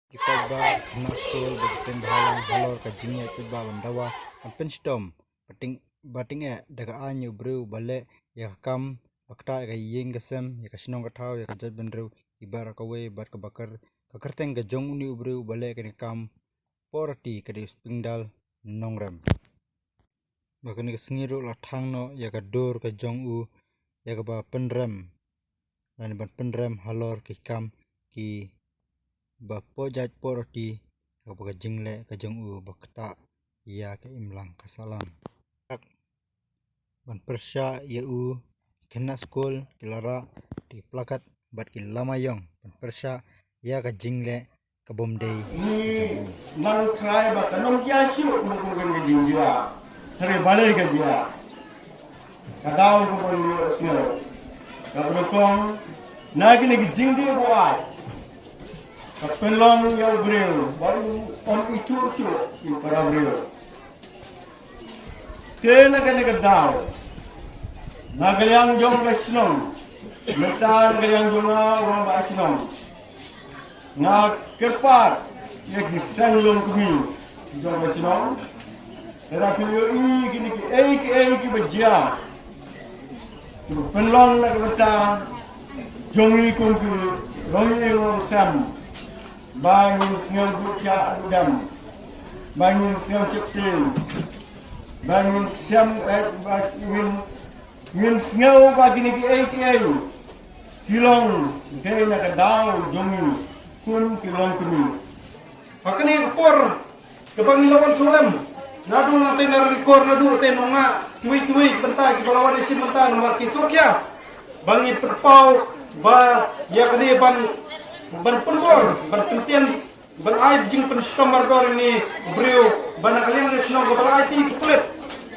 Di paidbah kena skul bagi sen bahalang halor ka jingshah paidbah bandawa an penstom bating daga anyu brew bale ya kam bakta ga ying gasem ya kasnong ka thau ya ka jat benru ibar ka we bar ka bakar ka kerteng ga jong uni brew bale ka kam porati ka di spingdal nongrem bakani ka sngiru la thangno ya ka dor ka jong u ya ka ba penrem lan ban penrem halor ki kam ki ba pojat poroti ka ba jingle ka jong u bakta ya ka imlang ka salam ban persya ya u kena skul kilara di plakat bat ki lamayong ban persya ya ka jingle ka bomdei nang krai ba kanong ya shu mo ko ga jingshah thare balai ga dia kadau ko bon sio ka kong nagi ni jingde boy khynlung ya breu baru on itu shu in para breu kena ga dau nagalyang jong ga snong metan galyang jong orang ba snong na kepat ya ki khynlung kumi jong ga snong era pilio i ki bajia khynlung na kata jongi kong ki rongi rong sam bangun snong buka dam bangun snong seksil bangun sam min snong bagi ni ki kilong dei na kadau jongi kun kilong kumi fakani por kabang lawan sulam nadu natin na record nadu natin nga tuwi bantay ki balawan isin bantay ng kisokya bangit terpau ba ya kani ban penbor ban pentian ban aib jing penstom margor ni breu ban kalian nasional global IT kulit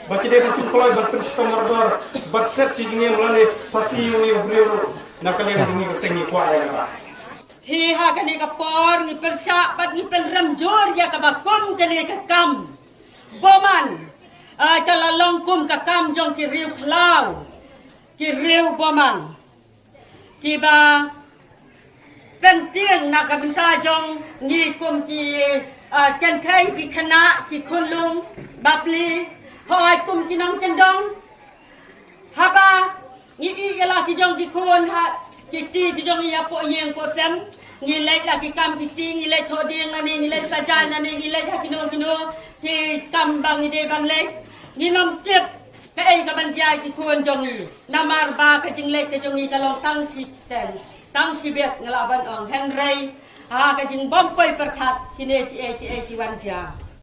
baki de ban tumploy ban penstom margor ban set ci ngi mulane pasti ni breu na kalian ngi kesengi kwa ya hi ha kani ka por ngi persya bat ngi penram jor ya ka bakom kani ka kam boman kala longkum ka kam jong ki riu khlau ki riu boman ki ba penting na ka benta jong ngi kum ki ken thai ki khana ki khynlung bapli hoi kum ki nong kendong haba ngi i la ki jong ki khon ha ki ti ki jong ya po yeng po sem ngi lai la ki kam ki ti ngi lai thoding ani ngi lai sajai ani ngi lai ha kino ki kam bang ni de bang lai ngi nom trip ka ai ka ban jai ki khon jong ni namar ba ka jing lai ka jong ni ka long tang si ten tang si bet ngala ban ong hen rei ha ka jing bom poi perkhat ki ne ki e ki wan ja